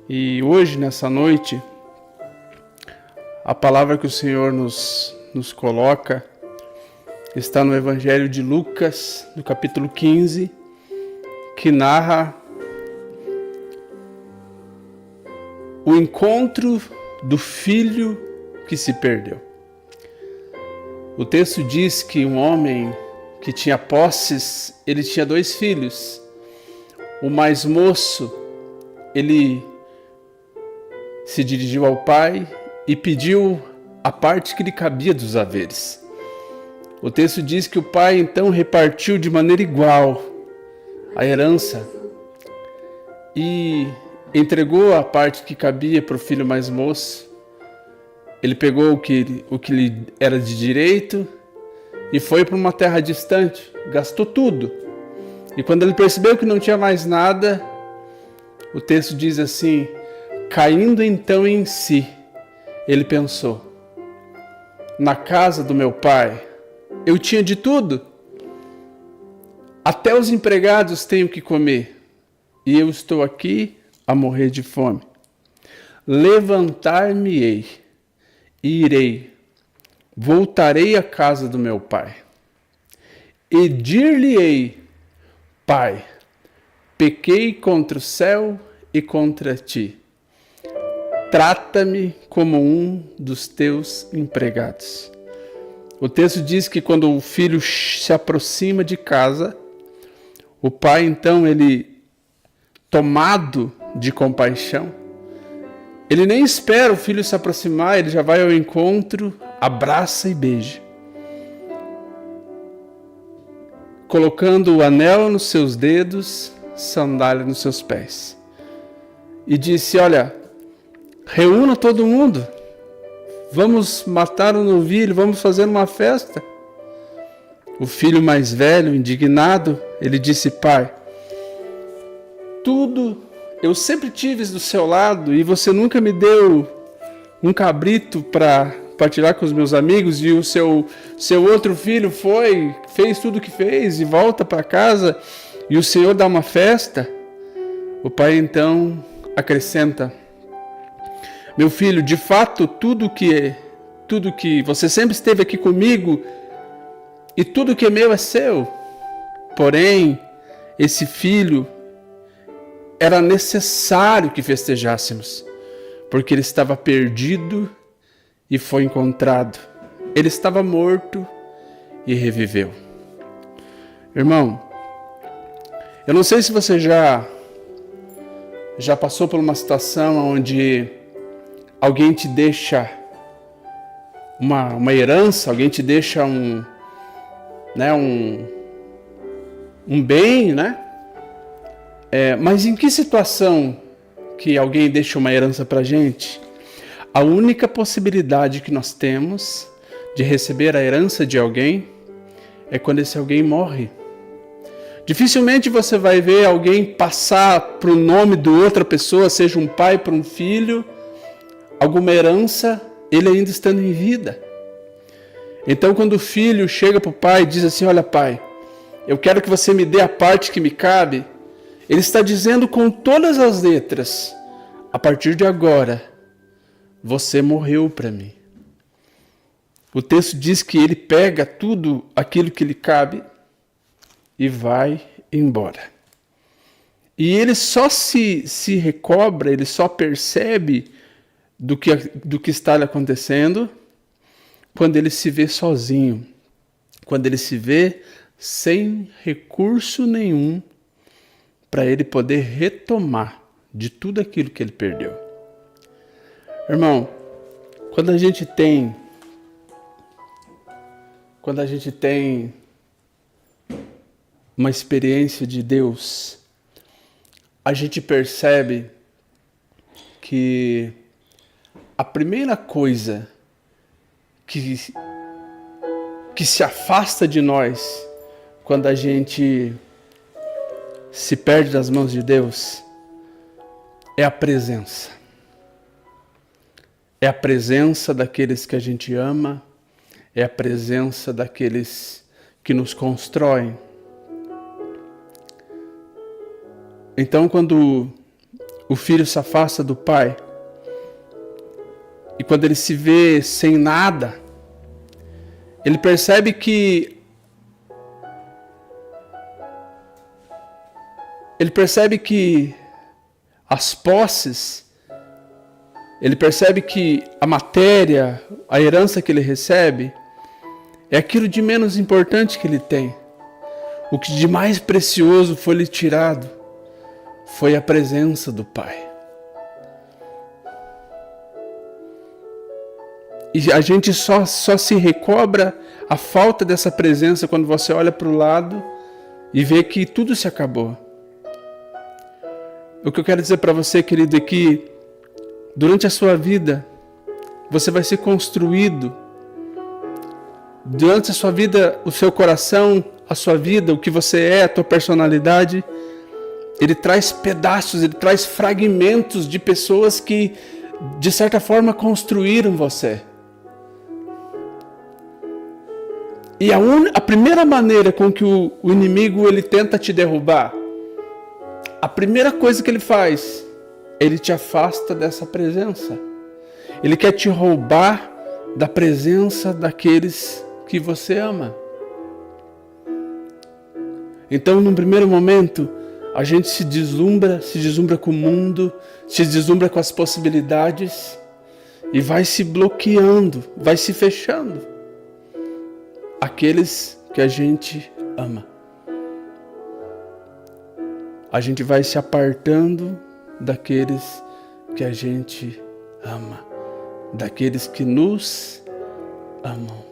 E hoje, nessa noite, a palavra que o Senhor nos coloca está no Evangelho de Lucas, no capítulo 15, que narra o encontro do filho que se perdeu. O texto diz que um homem que tinha posses, ele tinha 2 filhos. O mais moço, ele se dirigiu ao pai e pediu a parte que lhe cabia dos haveres. O texto diz que o pai então repartiu de maneira igual a herança e entregou a parte que cabia para o filho mais moço. Ele pegou o que lhe era de direito e foi para uma terra distante, gastou tudo. E quando ele percebeu que não tinha mais nada, o texto diz assim: caindo então em si, ele pensou: na casa do meu pai eu tinha de tudo, até os empregados têm o que comer, e eu estou aqui a morrer de fome. Levantar-me-ei e irei, voltarei à casa do meu pai, e dir-lhe-ei: Pai, pequei contra o céu e contra ti. Trata-me como um dos teus empregados. O texto diz que quando o filho se aproxima de casa, o pai então, ele, tomado de compaixão, ele nem espera o filho se aproximar, ele já vai ao encontro, abraça e beija, colocando o anel nos seus dedos, sandália nos seus pés. E disse: olha, reúna todo mundo, vamos matar um novilho, vamos fazer uma festa. O filho mais velho, indignado, ele disse: pai, tudo eu sempre tive do seu lado e você nunca me deu um cabrito para tirar com os meus amigos, e o seu outro filho fez tudo o que fez e volta para casa e o Senhor dá uma festa. O pai então acrescenta: meu filho, de fato, tudo que você sempre esteve aqui comigo e tudo que é meu é seu. Porém, esse filho era necessário que festejássemos, porque ele estava perdido e foi encontrado. Ele estava morto e reviveu. Irmão, eu não sei se você já passou por uma situação onde alguém te deixa uma herança, alguém te deixa um bem, né? Mas em que situação que alguém deixa uma herança pra gente? A única possibilidade que nós temos de receber a herança de alguém é quando esse alguém morre. Dificilmente você vai ver alguém passar pro nome de outra pessoa, seja um pai para um filho, alguma herança, ele ainda estando em vida. Então, quando o filho chega para o pai e diz assim: olha, pai, eu quero que você me dê a parte que me cabe, ele está dizendo com todas as letras: a partir de agora, você morreu para mim. O texto diz que ele pega tudo aquilo que lhe cabe e vai embora. E ele só se recobra, ele só percebe do que está lhe acontecendo quando ele se vê sozinho, quando ele se vê sem recurso nenhum para ele poder retomar de tudo aquilo que ele perdeu. Irmão, quando a gente tem uma experiência de Deus, a gente percebe que a primeira coisa que se afasta de nós quando a gente se perde das mãos de Deus é a presença. É a presença daqueles que a gente ama, é a presença daqueles que nos constroem. Então, quando o filho se afasta do pai. E quando ele se vê sem nada, ele percebe que as posses, ele percebe que a matéria, a herança que ele recebe, é aquilo de menos importante que ele tem. O que de mais precioso foi lhe tirado foi a presença do Pai. E a gente só se recobra a falta dessa presença quando você olha para o lado e vê que tudo se acabou. O que eu quero dizer para você, querido, é que durante a sua vida você vai ser construído. Durante a sua vida, o seu coração, a sua vida, o que você é, a tua personalidade, ele traz pedaços, ele traz fragmentos de pessoas que, de certa forma, construíram você. E a primeira maneira com que o inimigo ele tenta te derrubar, a primeira coisa que ele faz, ele te afasta dessa presença. Ele quer te roubar da presença daqueles que você ama. Então, num primeiro momento, a gente se deslumbra com o mundo, se deslumbra com as possibilidades e vai se bloqueando, vai se fechando aqueles que a gente ama. A gente vai se apartando daqueles que a gente ama, daqueles que nos amam.